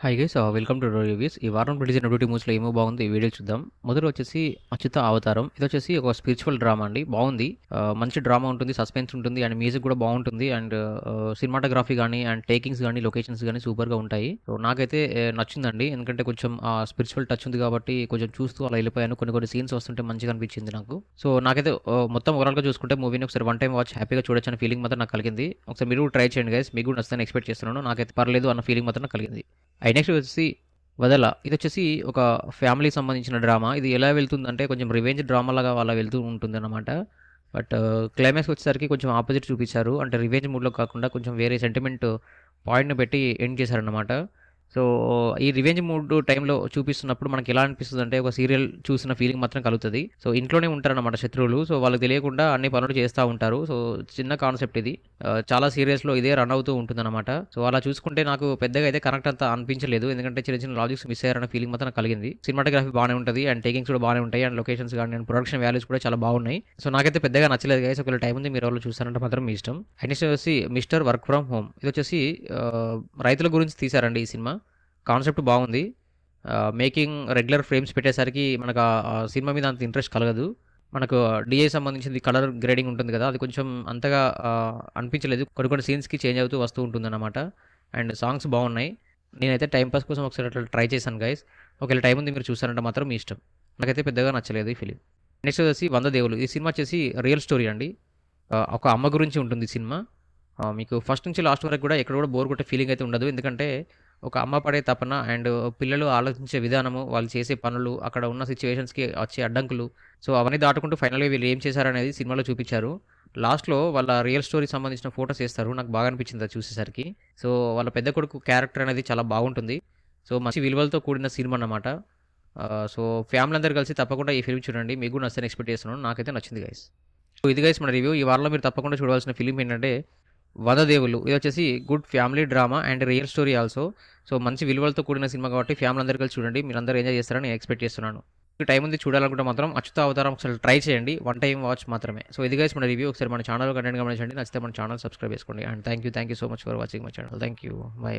Hi guys welcome two reviews. ఈ వారం release అయిన డ్యూటీ మూవీస్లో ఏమో బాగుంది ఈ వీడియో చూద్దాం. మొదట వచ్చేసి అచ్యుత అవతారం. ఇది వచ్చేసి ఒక స్పిరిచువల్ డ్రామా అండి. బాగుంది. మంచి డ్రామా ఉంటుంది, సస్పెన్స్ ఉంటుంది అండ్ మ్యూజిక్ కూడా బాగుంటుంది అండ్ సినిమాటోగ్రఫీ కానీ అండ్ టేకింగ్స్ కానీ లొకేషన్స్ కానీ సూపర్గా ఉంటాయి. సో నాకైతే నచ్చిందండి. ఎందుకంటే కొంచెం స్పిరిచువల్ టచ్ ఉంది కాబట్టి కొంచెం చూస్తూ అలా వెళ్ళిపోయాను. కొన్ని సీన్స్ వస్తుంటే మంచిగా అనిపించింది నాకు. సో నాకైతే మొత్తం ఓవరాల్గా చూసుకుంటే మూవీని ఒకసారి వన్ టైం వాచ్ హ్యాపీగా చూడొచ్చు అనే ఫీలింగ్ మాత్రం నాకు కలిగింది. ఒకసారి మీరు కూడా ట్రై చేయండి గైస్. మీకు కూడా నచ్చుతుందని ఎక్స్పెక్ట్ చేస్తున్నాను. నాకైతే పర్లేదు అన్న ఫీలింగ్ మాత్రం నాకు కలిగింది. నెక్స్ట్ వచ్చేసి వదల. ఇది వచ్చేసి ఒక ఫ్యామిలీకి సంబంధించిన డ్రామా. ఇది ఎలా వెళ్తుందంటే కొంచెం రివెంజ్ డ్రామా లాగా అలా వెళ్తూ ఉంటుందన్నమాట. బట్ క్లైమాక్స్ వచ్చేసరికి కొంచెం ఆపోజిట్ చూపించారు. అంటే రివెంజ్ మూడ్లో కాకుండా కొంచెం వేరే సెంటిమెంట్ పాయింట్ని పెట్టి ఎండ్ చేశారన్నమాట. సో ఈ రివెంజ్ మూడ్ టైంలో చూపిస్తున్నప్పుడు మనకి ఎలా అనిపిస్తుంది అంటే ఒక సీరియల్ చూసిన ఫీలింగ్ మాత్రం కలుగుతుంది. సో ఇంట్లోనే ఉంటారన్నమాట శత్రువులు. సో వాళ్ళకి తెలియకుండా అన్ని పనులు చేస్తూ ఉంటారు. సో చిన్న కాన్సెప్ట్ ఇది. చాలా సీరియల్స్లో ఇదే రన్ అవుతూ ఉంటుందన్నమాట. సో అలా చూసుకుంటే నాకు పెద్దగా అయితే కనెక్ట్ అంతా అనిపించలేదు. ఎందుకంటే చిన్న చిన్న లాజిక్స్ మిస్ అయ్యారన్న ఫీలింగ్ మాత్రం నాకు కలిగింది. సినిమాటోగ్రఫీ బాగానే ఉంటుంది అండ్ టేకింగ్స్ కూడా బాగానే ఉంటాయి అండ్ లొకేషన్స్ కానీ అండ్ ప్రొడక్షన్ వాల్యూస్ కూడా చాలా బాగున్నాయి. సో నాకైతే పెద్దగా నచ్చలేదు గైస్. ఒకవేళ టైం ఉంది మీరు వాళ్ళు చూస్తారంటే మాత్రం మీ ఇష్టం. నెక్స్ట్ వచ్చేసి మిస్టర్ వర్క్ ఫ్రమ్ హోమ్. ఇది వచ్చేసి రైతుల గురించి తీశారండి ఈ సినిమా. కాన్సెప్ట్ బాగుంది. మేకింగ్ రెగ్యులర్ ఫ్రేమ్స్ పెట్టేసరికి మనకు ఆ సినిమా మీద అంత ఇంట్రెస్ట్ కలగదు. మనకు డిఐ సంబంధించింది కలర్ గ్రేడింగ్ ఉంటుంది కదా, అది కొంచెం అంతగా అనిపించలేదు. కొన్ని సీన్స్కి చేంజ్ అవుతూ వస్తూ ఉంటుందన్నమాట. అండ్ సాంగ్స్ బాగున్నాయి. నేనైతే టైంపాస్ కోసం ఒకసారి అట్లా ట్రై చేశాను గైస్. ఒకవేళ టైం ఉంది మీరు చూస్తారంటే మాత్రం మీ ఇష్టం. నాకైతే పెద్దగా నచ్చలేదు ఈ ఫిలిం. నెక్స్ట్ వచ్చేసి 100 దేవులు. ఈ సినిమా వచ్చేసి రియల్ స్టోరీ అండి. ఒక అమ్మ గురించి ఉంటుంది ఈ సినిమా. మీకు ఫస్ట్ నుంచి లాస్ట్ వరకు కూడా ఎక్కడ కూడా బోర్ కొట్టే ఫీలింగ్ అయితే ఉండదు. ఎందుకంటే ఒక అమ్మ పడే తపన అండ్ పిల్లలు ఆలోచించే విధానము, వాళ్ళు చేసే పనులు, అక్కడ ఉన్న సిచ్యువేషన్స్కి వచ్చే అడ్డంకులు, సో అవన్నీ దాటుకుంటూ ఫైనల్గా వీళ్ళు ఏం చేశారనేది సినిమాలో చూపించారు. లాస్ట్లో వాళ్ళ రియల్ స్టోరీకి సంబంధించిన ఫోటోస్ వేస్తారు. నాకు బాగా అనిపించింది అది చూసేసరికి. సో వాళ్ళ పెద్ద కొడుకు క్యారెక్టర్ అనేది చాలా బాగుంటుంది. సో మంచి విలువలతో కూడిన సినిమా అన్నమాట. సో ఫ్యామిలీ అందరు కలిసి తప్పకుండా ఈ ఫిల్మ్ చూడండి. మీకు కూడా నచ్చని ఎక్స్పెక్ట్ చేస్తున్నాను. నాకైతే నచ్చింది గైస్. సో ఇది గైస్ మన రివ్యూ. ఈ వారంలో మీరు తప్పకుండా చూడవలసిన ఫిలిం ఏంటంటే 100 దేవుళ్ళు. ఇది వచ్చేసి good family drama and real story also. So మంచి విలువలతో కూడిన సినిమా కాబట్టి ఫ్యామిలీ అందరూ కలిసి చూడండి. మీరు అందరూ ఎంజాయ్ చేస్తారని నేను ఎక్స్పెక్ట్ చేస్తున్నాను. టైం ఉంది చూడాలనుకుంటే మాత్రం అచ్యుత అవతారం ఒకసారి ట్రై చేయండి. వన్ టైం వాచ్ మాత్రమే. సో ఇది గైస్ మన రివ్యూ. ఒకసారి మన ఛానల్ కంటెంట్ గమనించండి. నచ్చితే మన ఛానల్ సబ్స్క్రైబ్ చేసుకోండి. And thank you so much for watching my channel. Thank you. By.